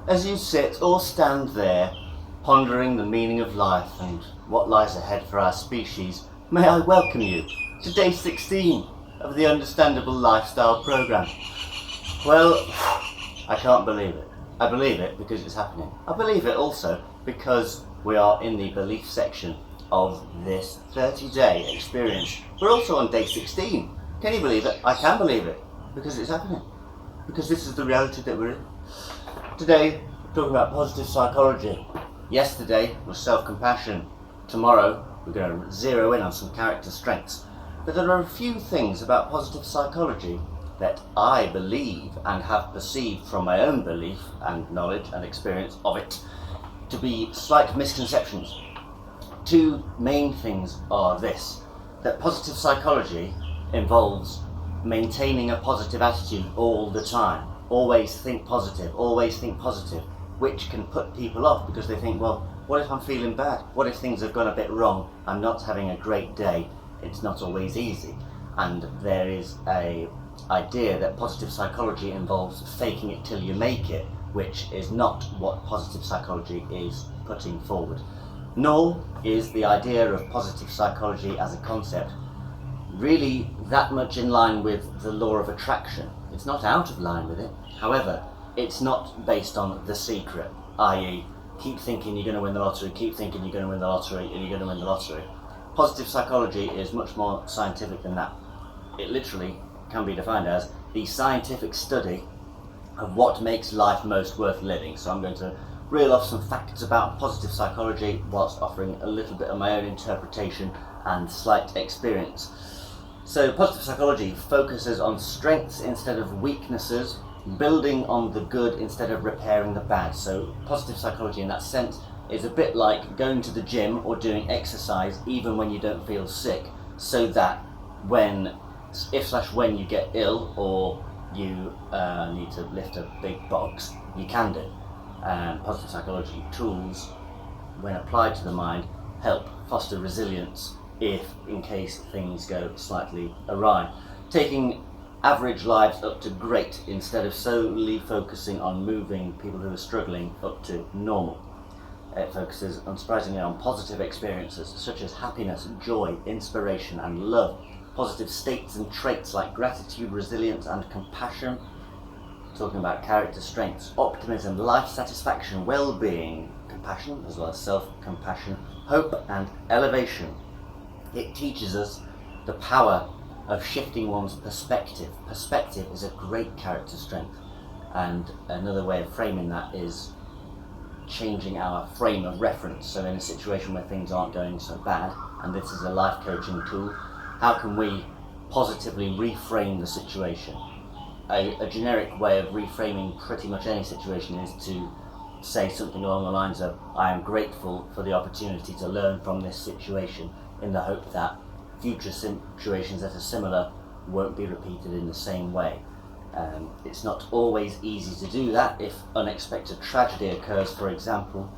As you sit or stand there, pondering the meaning of life and what lies ahead for our species, may I welcome you to day 16 of the Understandable Lifestyle Programme. Well, I can't believe it. I believe it because it's happening. I believe it also because we are in the belief section of this 30-day experience. We're also on day 16. Can you believe it? I can believe it because it's happening. Because this is the reality that we're in. Today, we're talking about positive psychology. Yesterday was self-compassion. Tomorrow, we're going to zero in on some character strengths. But there are a few things about positive psychology that I believe and have perceived from my own belief and knowledge and experience of it to be slight misconceptions. Two main things are this: that positive psychology involves maintaining a positive attitude all the time. Always think positive, which can put people off because they think, well, what if I'm feeling bad? What if things have gone a bit wrong? I'm not having a great day. It's not always easy. And there is a idea that positive psychology involves faking it till you make it, which is not what positive psychology is putting forward. Nor is the idea of positive psychology as a concept really that much in line with the law of attraction. It's not out of line with it. However, it's not based on The Secret, i.e. keep thinking you're going to win the lottery, keep thinking you're going to win the lottery, and you're going to win the lottery. Positive psychology is much more scientific than that. It literally can be defined as the scientific study of what makes life most worth living. So I'm going to reel off some facts about positive psychology whilst offering a little bit of my own interpretation and slight experience. So positive psychology focuses on strengths instead of weaknesses, building on the good instead of repairing the bad. So positive psychology in that sense is a bit like going to the gym or doing exercise even when you don't feel sick, so that when you get ill or you need to lift a big box, you can do. Positive psychology tools, when applied to the mind, help foster resilience if in case things go slightly awry. Taking average lives up to great instead of solely focusing on moving people who are struggling up to normal. It focuses unsurprisingly on positive experiences such as happiness, joy, inspiration and love. Positive states and traits like gratitude, resilience and compassion. Talking about character strengths, optimism, life satisfaction, well-being, compassion as well as self-compassion, hope and elevation. It teaches us the power of shifting one's perspective. Perspective is a great character strength, and another way of framing that is changing our frame of reference. So in a situation where things aren't going so bad, and this is a life coaching tool, how can we positively reframe the situation? A generic way of reframing pretty much any situation is to say something along the lines of, I am grateful for the opportunity to learn from this situation, in the hope that future situations that are similar won't be repeated in the same way. It's not always easy to do that if unexpected tragedy occurs, for example,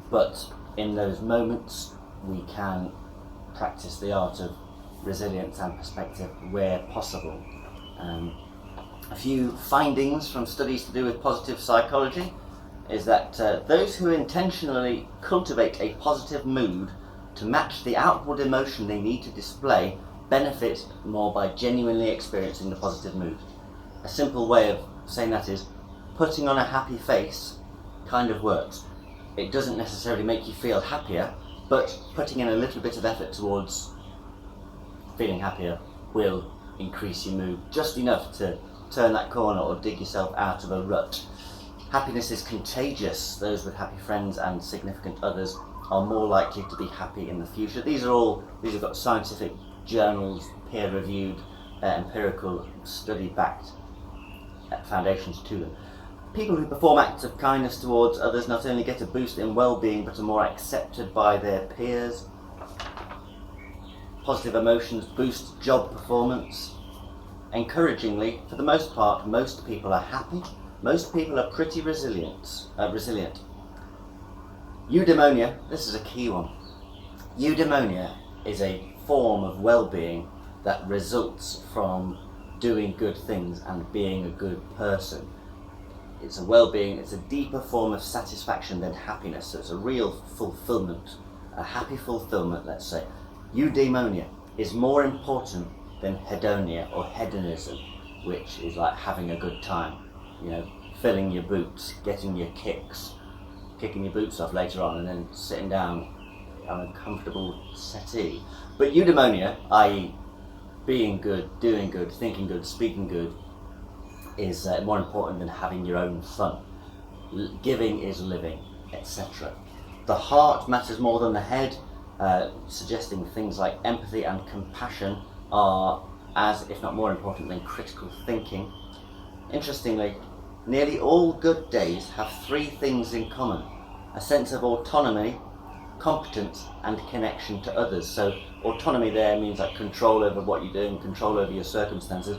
but in those moments we can practice the art of resilience and perspective where possible. A few findings from studies to do with positive psychology is that those who intentionally cultivate a positive mood to match the outward emotion they need to display benefit more by genuinely experiencing the positive mood. A simple way of saying that is putting on a happy face kind of works. It doesn't necessarily make you feel happier, but putting in a little bit of effort towards feeling happier will increase your mood just enough to turn that corner or dig yourself out of a rut. Happiness is contagious. Those with happy friends and significant others are more likely to be happy in the future. These have got scientific journals, peer-reviewed, empirical, study-backed foundations to them. People who perform acts of kindness towards others not only get a boost in well-being but are more accepted by their peers. Positive emotions boost job performance. Encouragingly, for the most part, most people are happy. Most people are pretty resilient. Eudaimonia, this is a key one. Eudaimonia is a form of well-being that results from doing good things and being a good person. it's a well-being, it's a deeper form of satisfaction than happiness, so it's a real fulfillment, a happy fulfillment, let's say. Eudaimonia is more important than hedonia or hedonism, which is like having a good time, filling your boots, getting your kicks, kicking your boots off later on and then sitting down on a comfortable settee. But eudaimonia, i.e. being good, doing good, thinking good, speaking good, is more important than having your own fun. Giving is living, etc. The heart matters more than the head, suggesting things like empathy and compassion are as, if not more important than critical thinking. Interestingly, nearly all good days have three things in common: a sense of autonomy, competence, and connection to others. So autonomy there means like control over what you're doing, control over your circumstances.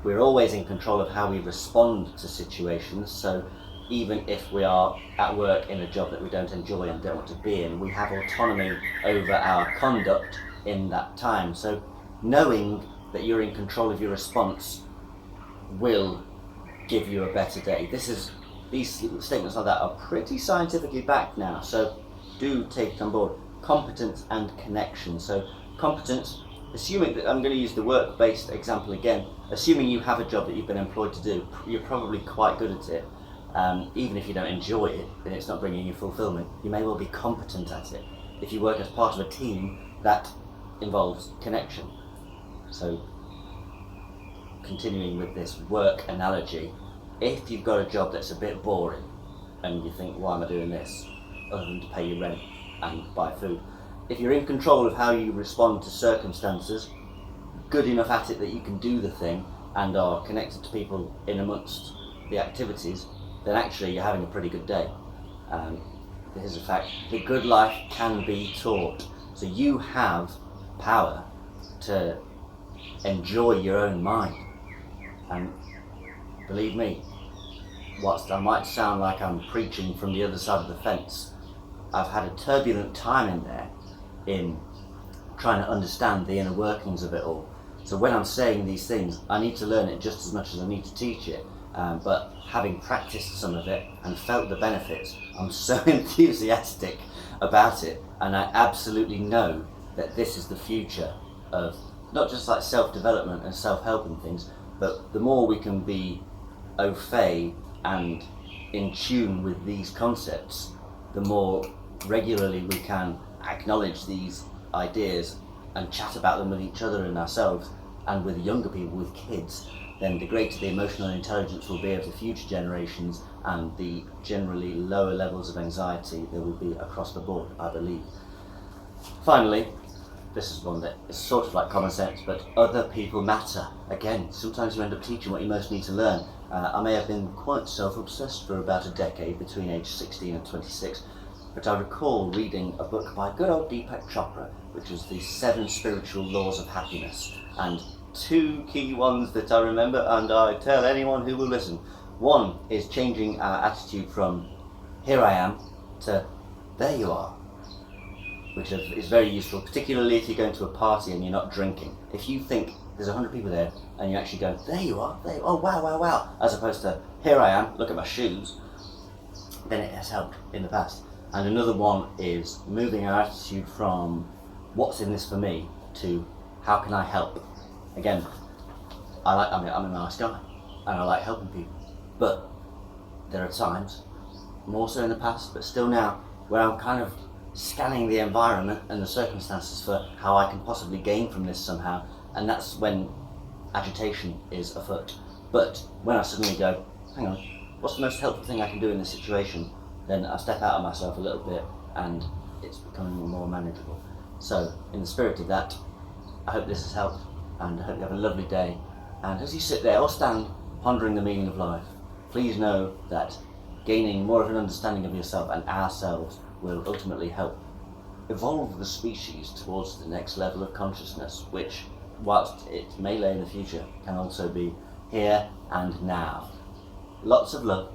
We're always in control of how we respond to situations, so even if we are at work in a job that we don't enjoy and don't want to be in, we have autonomy over our conduct in that time. So knowing that you're in control of your response will give you a better day. These statements like that are pretty scientifically backed now, so do take it on board. Competence and connection. So competence, assuming that, I'm going to use the work-based example again, assuming you have a job that you've been employed to do, you're probably quite good at it. Even if you don't enjoy it and it's not bringing you fulfillment, you may well be competent at it. If you work as part of a team, that involves connection. So continuing with this work analogy, if you've got a job that's a bit boring and you think, why am I doing this other than to pay your rent and buy food, if you're in control of how you respond to circumstances, good enough at it that you can do the thing and are connected to people in amongst the activities, then actually you're having a pretty good day. Here's a fact: the good life can be taught. So you have power to enjoy your own mind. And believe me, whilst I might sound like I'm preaching from the other side of the fence, I've had a turbulent time in there in trying to understand the inner workings of it all. So when I'm saying these things, I need to learn it just as much as I need to teach it. But having practiced some of it and felt the benefits, I'm so enthusiastic about it, and I absolutely know that this is the future of not just like self-development and self-help and things, but the more we can be au fait and in tune with these concepts, the more regularly we can acknowledge these ideas and chat about them with each other and ourselves, and with younger people, with kids, then the greater the emotional intelligence will be of the future generations, and the generally lower levels of anxiety there will be across the board, I believe. Finally, this is one that is sort of like common sense, but other people matter. Again, sometimes you end up teaching what you most need to learn. I may have been quite self-obsessed for about a decade between age 16 and 26, but I recall reading a book by good old Deepak Chopra, which was the 7 Spiritual Laws of Happiness, and 2 key ones that I remember, and I tell anyone who will listen. One is changing our attitude from here I am to there you are, which is very useful, particularly if you're going to a party and you're not drinking. If you think there's 100 people there and you actually go, there you are, oh wow, wow, wow, as opposed to here I am, look at my shoes, then it has helped in the past. And another one is moving our attitude from what's in this for me to how can I help. Again, I'm a nice guy and I like helping people, but there are times, more so in the past, but still now, where I'm kind of scanning the environment and the circumstances for how I can possibly gain from this somehow, and that's when agitation is afoot. But when I suddenly go, hang on, what's the most helpful thing I can do in this situation, then I step out of myself a little bit and it's becoming more manageable. So in the spirit of that, I hope this has helped, and I hope you have a lovely day. And as you sit there or stand pondering the meaning of life, please know that gaining more of an understanding of yourself and ourselves will ultimately help evolve the species towards the next level of consciousness, which, whilst it may lay in the future, can also be here and now. Lots of love.